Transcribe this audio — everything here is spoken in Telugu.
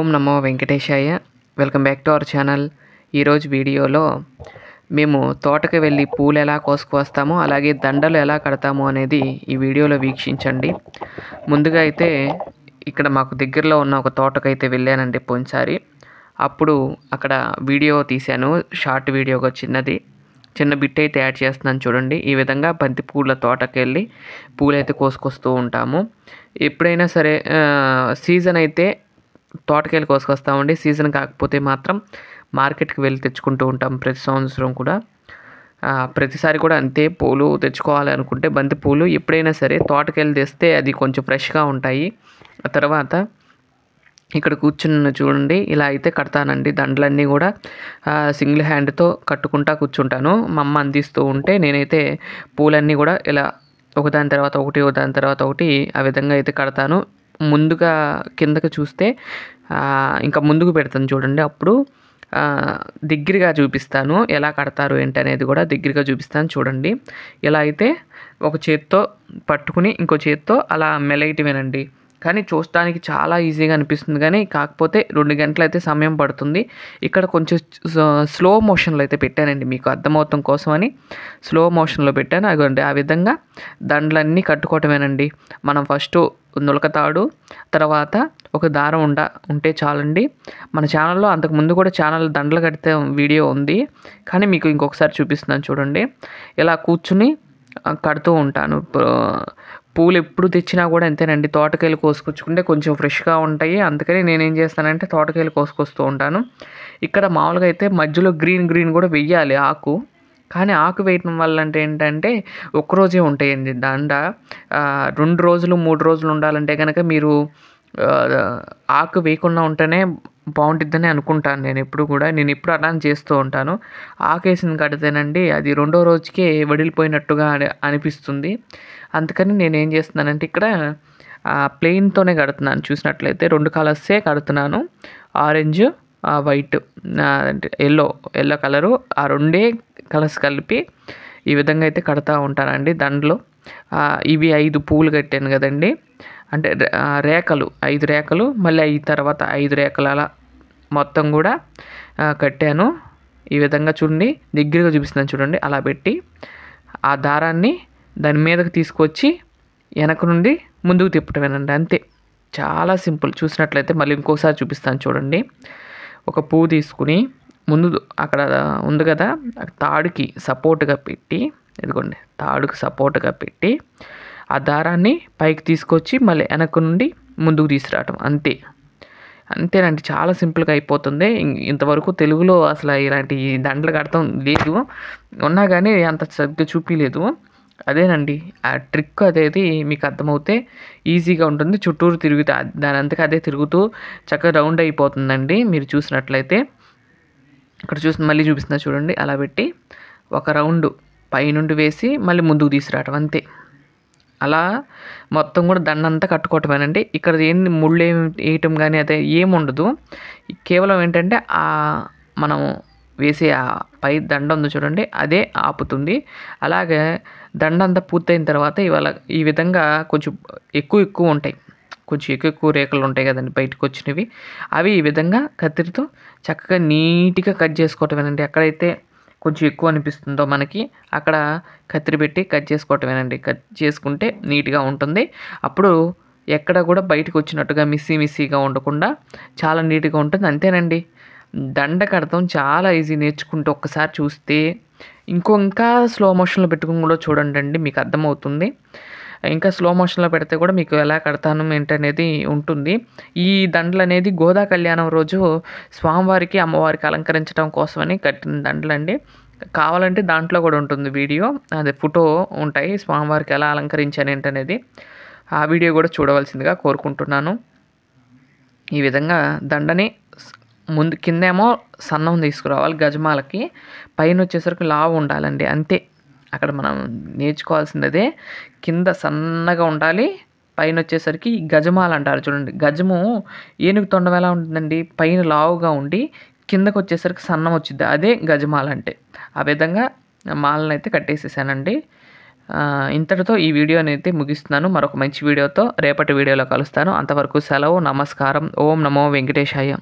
Om Namo Venkatesaya. Welcome back to our channel. ఈరోజు వీడియోలో మేము తోటకి వెళ్ళి పూలు ఎలా కోసుకొస్తామో అలాగే దండలు ఎలా కడతామో అనేది ఈ వీడియోలో వీక్షించండి. ముందుగా అయితే ఇక్కడ మాకు దగ్గరలో ఉన్న ఒక తోటకైతే వెళ్ళానండి పోయినసారి. అప్పుడు అక్కడ వీడియో తీశాను, షార్ట్ వీడియోగా చిన్న బిట్ అయితే యాడ్ చేస్తున్నాను చూడండి. ఈ విధంగా బంతి పూల తోటకి వెళ్ళి పూలైతే కోసుకొస్తూ ఉంటాము. ఎప్పుడైనా సరే సీజన్ అయితే తోటకెళ్ళి కోసుకొస్తామండి. సీజన్ కాకపోతే మాత్రం మార్కెట్కి వెళ్ళి తెచ్చుకుంటూ ఉంటాం ప్రతి సంవత్సరం కూడా. ప్రతిసారి కూడా అంతే, పూలు తెచ్చుకోవాలి అనుకుంటే బంతి పూలు ఎప్పుడైనా సరే తోటకెళ్ళి తెస్తే అది కొంచెం ఫ్రెష్గా ఉంటాయి. ఆ తర్వాత ఇక్కడ కూర్చున్న చూడండి, ఇలా అయితే కడతానండి. దండలన్నీ కూడా సింగిల్ హ్యాండ్తో కట్టుకుంటా కూర్చుంటాను. మా అమ్మ అందిస్తూ ఉంటే నేనైతే పూలన్నీ కూడా ఇలా ఒకదాని తర్వాత ఒకటి ఆ విధంగా అయితే కడతాను. ముందుగా కిందకి చూస్తే ఇంకా ముందుకు పెడతాను చూడండి. అప్పుడు దగ్గరగా చూపిస్తాను, ఎలా కడతారు ఏంటి అనేది కూడా దగ్గరగా చూపిస్తాను చూడండి. ఇలా అయితే ఒక చేత్తో పట్టుకుని ఇంకో చేత్తో అలా మెలయటమేనండి. కానీ చూడటానికి చాలా ఈజీగా అనిపిస్తుంది, కానీ కాకపోతే 2 గంటలు అయితే సమయం పడుతుంది. ఇక్కడ కొంచెం స్లో మోషన్లో అయితే పెట్టానండి, మీకు అర్థమవుతాం కోసమని స్లో మోషన్లో పెట్టాను. అదిగోండి, ఆ విధంగా దండలన్నీ కట్టుకోవటమేనండి. మనం ఫస్ట్ నులకతాడు, తర్వాత ఒక దారం ఉంటే చాలండి. మన ఛానల్లో అంతకుముందు కూడా దండలు కడితే వీడియో ఉంది, కానీ మీకు ఇంకొకసారి చూపిస్తున్నాను చూడండి. ఇలా కూర్చుని కడుతూ ఉంటాను. పూలు ఎప్పుడు తెచ్చినా కూడా అంతేనండి, తోటకెళ్ళి కోసుకొచ్చుకుంటే కొంచెం ఫ్రెష్గా ఉంటాయి. అందుకని నేనేం చేస్తానంటే తోటకెళ్ళి కోసుకొస్తూ ఉంటాను. ఇక్కడ మామూలుగా అయితే మధ్యలో గ్రీన్ కూడా వెయ్యాలి ఆకు, కానీ ఆకు వేయటం వల్ల అంటే ఏంటంటే ఒక్కరోజే ఉంటాయండి దండ. 2 రోజులు 3 రోజులు ఉండాలంటే కనుక మీరు ఆకు వేయకుండా ఉంటేనే బాగుంటుందని అనుకుంటాను నేను ఎప్పుడు అలానే చేస్తూ ఉంటాను. ఆకేసిన కడితేనండి అది 2వ రోజుకే వడిలిపోయినట్టుగా అనిపిస్తుంది. అందుకని నేనేం చేస్తున్నానంటే ఇక్కడ ప్లెయిన్తోనే కడుతున్నాను. చూసినట్లయితే 2 కలర్సే కడుతున్నాను, ఆరెంజ్ వైట్ అంటే ఎల్లో కలరు. ఆ 2 కలర్స్ కలిపి ఈ విధంగా అయితే కడతా ఉంటానండి దండలు. ఇవి 5 పూలు కట్టాను కదండి, అంటే రేఖలు 5 రేఖలు, మళ్ళీ తర్వాత 5 రేఖలు, అలా మొత్తం కూడా కట్టాను. ఈ విధంగా చూడండి, దగ్గరగా చూపిస్తున్నాను చూడండి. అలా పెట్టి ఆ దారాన్ని దాని మీదకి తీసుకొచ్చి వెనక నుండి ముందుకు తిప్పటమేనండి, అంతే. చాలా సింపుల్. చూసినట్లయితే మళ్ళీ ఇంకోసారి చూపిస్తాను చూడండి. ఒక పువ్వు తీసుకుని ముందు అక్కడ ఉంది కదా, తాడుకి సపోర్ట్గా పెట్టి, ఇదిగోండి తాడుకి సపోర్ట్గా పెట్టి ఆ దారాన్ని పైకి తీసుకొచ్చి మళ్ళీ వెనక నుండి ముందుకు తీసుకురావటం, అంతేనండి. చాలా సింపుల్గా అయిపోతుంది. ఇంతవరకు తెలుగులో అసలు ఇలాంటి దండలు కడతాం లేదు, ఉన్నా కానీ అంత సరిగ్గా చూపించలేదు. అదేనండి ఆ ట్రిక్ అనేది మీకు అర్థమవుతే ఈజీగా ఉంటుంది. చుట్టూరు తిరుగుతూ దాని అంతకు అదే తిరుగుతూ చక్కగా రౌండ్ అయిపోతుందండి. మీరు చూసినట్లయితే ఇక్కడ మళ్ళీ చూపిస్తున్నా చూడండి. అలా పెట్టి ఒక రౌండ్ పైనుండి వేసి మళ్ళీ ముందుకు తీసుకురావటం, అంతే. అలా మొత్తం కూడా దండంతా కట్టుకోవటమేనండి. ఇక్కడ ఏంది ముళ్ళు వేయటం కానీ అదే ఏముండదు. కేవలం ఏంటంటే మనం వేసే ఆ పై దండ ఉంది చూడండి, అదే ఆపుతుంది. అలాగే దండ అంతా పూర్తయిన తర్వాత ఈ విధంగా కొంచెం ఎక్కువ ఉంటాయి, కొంచెం ఎక్కువ రేఖలు ఉంటాయి కదండి బయటకు వచ్చినవి. అవి ఈ విధంగా కత్తిరితో చక్కగా నీట్గా కట్ చేసుకోవటమేనండి. ఎక్కడైతే కొంచెం ఎక్కువ అనిపిస్తుందో మనకి అక్కడ కత్తిరి పెట్టి కట్ చేసుకోవటమేనండి. కట్ చేసుకుంటే నీట్గా ఉంటుంది. అప్పుడు ఎక్కడ కూడా బయటకు వచ్చినట్టుగా మిస్సీగా ఉండకుండా చాలా నీట్గా ఉంటుంది, అంతేనండి. దండ కడతాం చాలా ఈజీ, నేర్చుకుంటే ఒక్కసారి చూస్తే. ఇంకా స్లో మోషన్లో పెట్టుకుని కూడా చూడండి, మీకు అర్థమవుతుంది. ఇంకా స్లో మోషన్లో పెడితే కూడా మీకు ఎలా కడతాను ఏంటనేది ఉంటుంది. ఈ దండలు అనేది గోదా కళ్యాణం రోజు స్వామివారికి అమ్మవారికి అలంకరించడం కోసమని కట్టిన దండలండి. కావాలంటే దాంట్లో కూడా ఉంటుంది వీడియో, అదే ఫోటో ఉంటాయి స్వామివారికి ఎలా అలంకరించాను ఏంటనేది. ఆ వీడియో కూడా చూడవలసిందిగా కోరుకుంటున్నాను. ఈ విధంగా దండని ముందు కిందేమో సన్నం తీసుకురావాలి గజమాలకి, పైన వచ్చేసరికి లావు ఉండాలండి, అంతే. అక్కడ మనం నేర్చుకోవాల్సింది అదే. కింద సన్నగా ఉండాలి, పైన వచ్చేసరికి గజమాల అంటారు చూడండి. గజము ఏనుగు తొండం ఎలా ఉంటుందండి, పైన లావుగా ఉండి కిందకు వచ్చేసరికి సన్నం వచ్చింది, అదే గజమాల అంటే. ఆ విధంగా మాలను అయితే కట్టేసేసానండి. ఇంతటితో ఈ వీడియోని అయితే ముగిస్తున్నాను. మరొక మంచి వీడియోతో రేపటి వీడియోలో కలుస్తాను. అంతవరకు సెలవు, నమస్కారం. ఓం నమో వెంకటేశాయ.